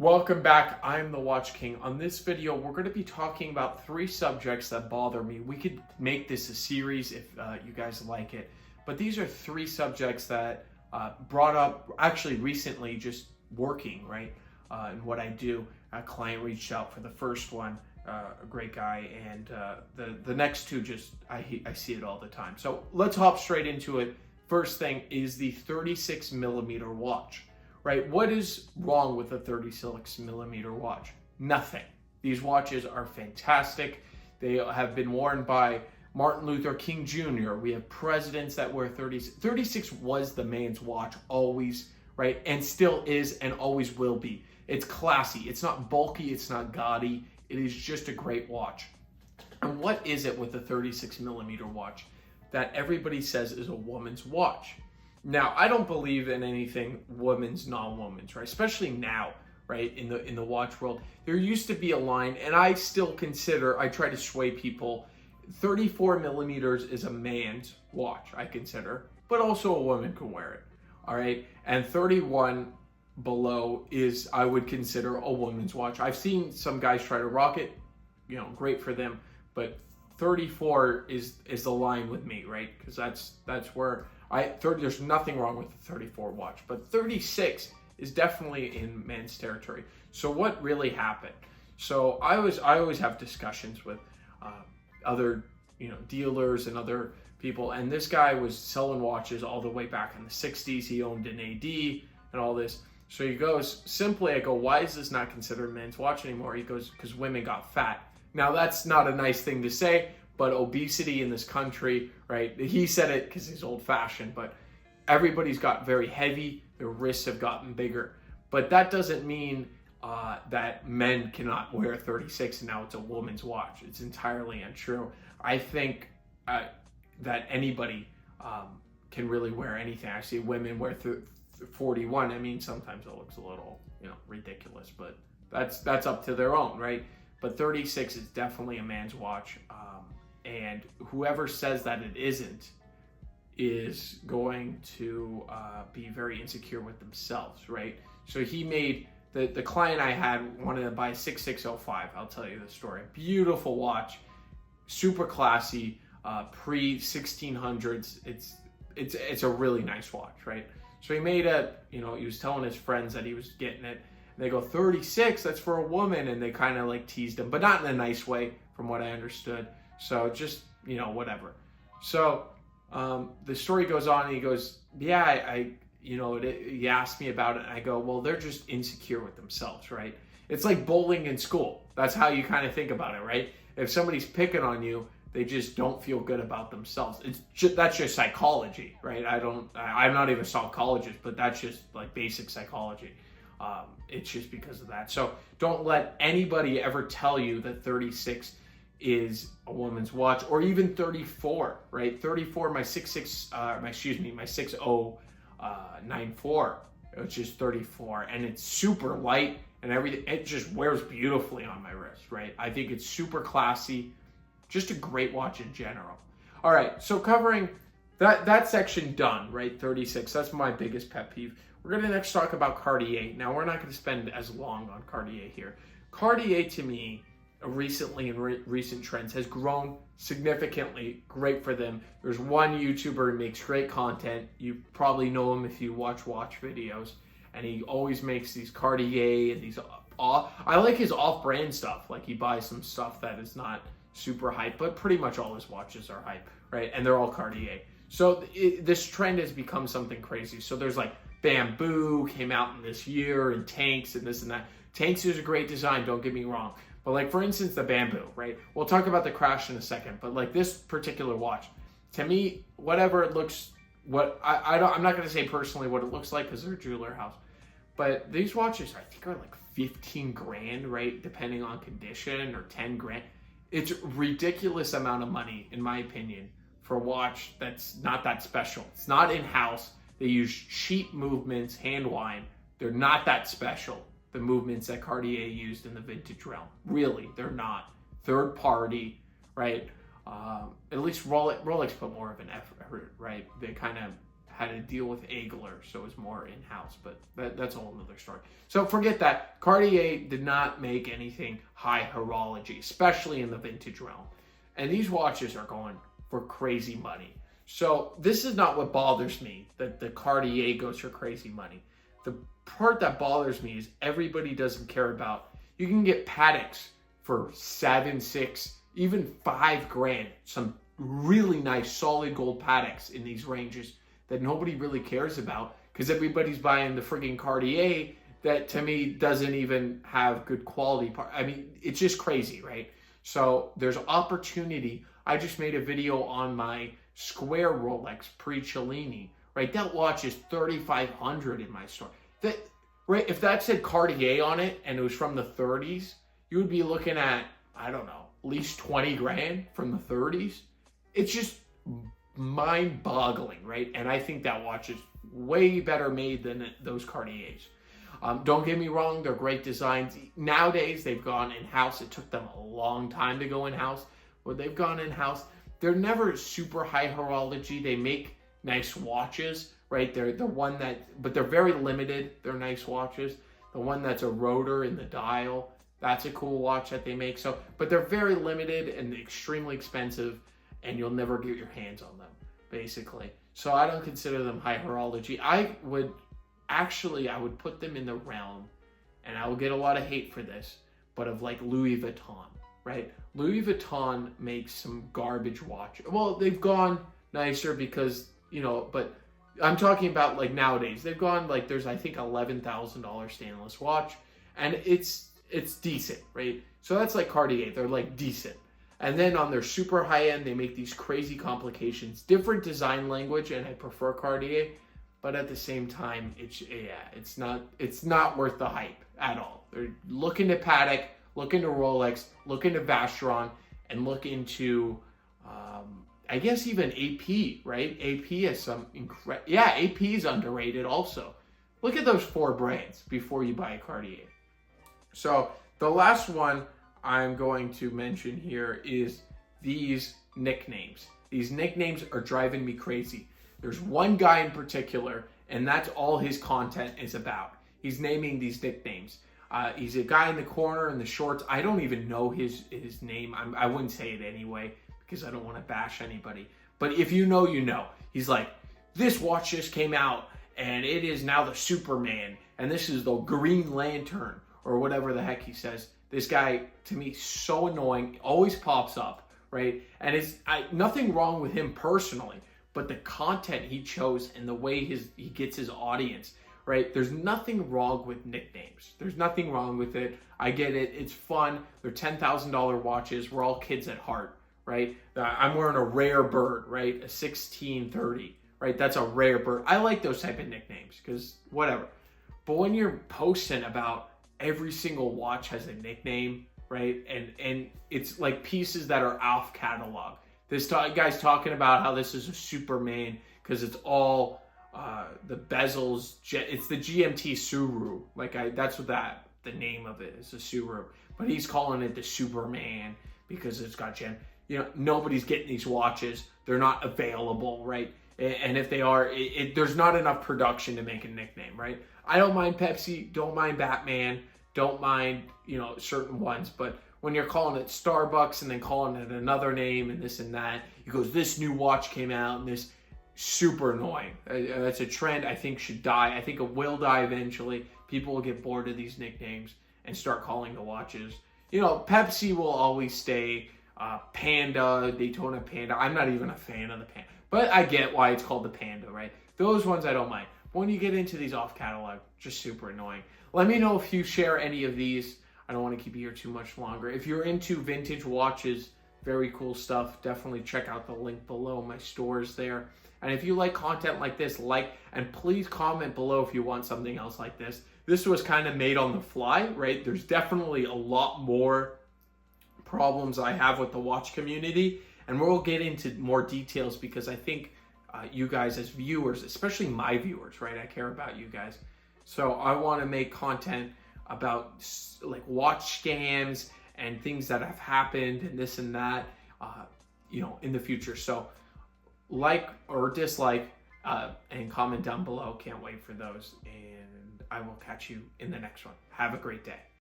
Welcome back. I'm the Watch King. On this video, we're going to be talking about 3 subjects that bother me. We could make this a series if you guys like it, but these are 3 subjects that brought up actually recently, just working, right? And what I do. A client reached out for the first one, a great guy, and the next 2 just I see it all the time. So let's hop straight into it. First thing is the 36 millimeter watch. Right? What is wrong with a 36 millimeter watch? Nothing. These watches are fantastic. They have been worn by Martin Luther King Jr. We have presidents that wear 36. 36 was the man's watch always, right? And still is and always will be. It's classy. It's not bulky. It's not gaudy. It is just a great watch. And what is it with the 36 millimeter watch that everybody says is a woman's watch? Now, I don't believe in anything women's, non-women's, right? Especially now, right? In the watch world, there used to be a line, and I still consider, I try to sway people, 34 millimeters is a man's watch, I consider, but also a woman can wear it, all right? And 31 below is, I would consider, a woman's watch. I've seen some guys try to rock it, you know, great for them, but 34 is the line with me, right? Because that's where there's nothing wrong with the 34 watch, but 36 is definitely in men's territory. So what really happened? So I always have discussions with other dealers and other people, and this guy was selling watches all the way back in the 60s. He owned an AD and all this. So he goes, simply, I go, why is this not considered a men's watch anymore? He goes, because women got fat. Now that's not a nice thing to say, but obesity in this country, right? He said it because he's old-fashioned, but everybody's got very heavy. Their wrists have gotten bigger. But that doesn't mean that men cannot wear 36 and now it's a woman's watch. It's entirely untrue. I think that anybody can really wear anything. I see women wear 41. I mean, sometimes it looks a little, ridiculous, but that's up to their own, right? But 36 is definitely a man's watch. And whoever says that it isn't is going to be very insecure with themselves, right? So he made, the client I had wanted to buy 6605. I'll tell you the story. Beautiful watch, super classy, pre-1600s. It's a really nice watch, right? So he made he was telling his friends that he was getting it. And they go, 36, that's for a woman. And they kind of like teased him, but not in a nice way from what I understood. So just, whatever. So the story goes on and he goes, yeah, he asked me about it. And I go, well, they're just insecure with themselves, right? It's like bullying in school. That's how you kind of think about it, right? If somebody's picking on you, they just don't feel good about themselves. That's just psychology, right? I'm not even a psychologist, but that's just like basic psychology. It's just because of that. So don't let anybody ever tell you that 36 is a woman's watch, or even 34, right? 34, my 6094, which is 34, and it's super light and everything. It just wears beautifully on my wrist, right? I think it's super classy, just a great watch in general. All right, so covering that section done, right? 36, that's my biggest pet peeve. We're going to next talk about Cartier. Now, we're not going to spend as long on Cartier here. Cartier, to me, recently in recent trends, has grown significantly. Great for them. There's one YouTuber who makes great content. You probably know him if you watch videos. And he always makes these Cartier and these... I like his off-brand stuff. Like, he buys some stuff that is not super hype, but pretty much all his watches are hype, right? And they're all Cartier. So this trend has become something crazy. So there's like Bamboo came out in this year, and Tanks and this and that. Tanks is a great design, don't get me wrong. But like, for instance, the Bamboo, right? We'll talk about the crash in a second, but like this particular watch, to me, whatever it looks, I'm not going to say personally what it looks like because they're a jeweler house, but these watches I think are like 15 grand, right? Depending on condition, or 10 grand. It's a ridiculous amount of money, in my opinion, for a watch that's not that special. It's not in-house. They use cheap movements, hand wind. They're not that special, the movements that Cartier used in the vintage realm. Really, they're not. Third party, right? At least Rolex put more of an effort, right? They kind of had to deal with Aigler, so it's more in-house, but that's a whole other story. So forget that. Cartier did not make anything high horology, especially in the vintage realm. And these watches are going for crazy money. So this is not what bothers me, that the Cartier goes for crazy money. The part that bothers me is everybody doesn't care about, you can get Pateks for 7, 6, even $5,000. Some really nice solid gold Pateks in these ranges that nobody really cares about because everybody's buying the friggin' Cartier that to me doesn't even have good quality part. I mean, it's just crazy, right? So there's opportunity. I just made a video on my Square Rolex pre-Cellini, right? That watch is $3,500 in my store. That, right? If that said Cartier on it and it was from the 30s, you would be looking at, I don't know, at least 20 grand from the 30s. It's just mind-boggling, right? And I think that watch is way better made than those Cartiers. Don't get me wrong, they're great designs. Nowadays, they've gone in-house. It took them a long time to go in-house, but they've gone in-house. They're never super high horology. They make nice watches, right? They're the one that, but they're very limited. They're nice watches. The one that's a rotor in the dial, that's a cool watch that they make. So, but they're very limited and extremely expensive, and you'll never get your hands on them, basically. So I don't consider them high horology. I would put them in the realm, and I will get a lot of hate for this, but of like Louis Vuitton, right? Louis Vuitton makes some garbage watch. Well, they've gone nicer because, you know, but I'm talking about like nowadays. They've gone like, there's I think $11,000 stainless watch, and it's decent, right? So that's like Cartier. They're like decent. And then on their super high end, they make these crazy complications, different design language, and I prefer Cartier. But at the same time, it's not worth the hype at all. They're looking to Patek, look into Rolex, look into Vacheron, and look into, I guess even AP, right? AP has some AP is underrated also. Look at those 4 brands before you buy a Cartier. So the last one I'm going to mention here is these nicknames. These nicknames are driving me crazy. There's one guy in particular, and that's all his content is about. He's naming these nicknames. He's a guy in the corner in the shorts. I don't even know his name. I wouldn't say it anyway because I don't want to bash anybody. But if you know, you know. He's like, this watch just came out, and it is now the Superman, and this is the Green Lantern, or whatever the heck he says. This guy, to me, so annoying, always pops up, right? And it's nothing wrong with him personally, but the content he chose and the way he gets his audience, right? There's nothing wrong with nicknames. There's nothing wrong with it. I get it. It's fun. They're $10,000 watches. We're all kids at heart, right? I'm wearing a rare bird, right? A 1630, right? That's a rare bird. I like those type of nicknames because whatever. But when you're posting about every single watch has a nickname, right? And it's like pieces that are off catalog. This guy's talking about how this is a Superman because it's all the bezels. It's the GMT Suru. That's what the name of it is, a Suru. But he's calling it the Superman because it's got nobody's getting these watches. They're not available, right? And if they are, there's not enough production to make a nickname, right? I don't mind Pepsi, don't mind Batman, don't mind, certain ones, but when you're calling it Starbucks and then calling it another name and this and that, he goes, this new watch came out and this, super annoying. That's a trend I think should die. I think it will die eventually. People will get bored of these nicknames and start calling the watches. Pepsi will always stay, Panda, Daytona Panda. I'm not even a fan of the Panda, but I get why it's called the Panda, right? Those ones I don't mind. But when you get into these off catalog, just super annoying. Let me know if you share any of these. I don't want to keep you here too much longer. If you're into vintage watches, very cool stuff, definitely check out the link below. My store is there. And if you like content like this, and please comment below if you want something else like this. This was kind of made on the fly, right? There's definitely a lot more problems I have with the watch community, and we'll get into more details because I think you guys as viewers, especially my viewers, right? I care about you guys. So I want to make content about like watch scams and things that have happened and this and that, in the future. So like or dislike, and comment down below. Can't wait for those. And I will catch you in the next one. Have a great day.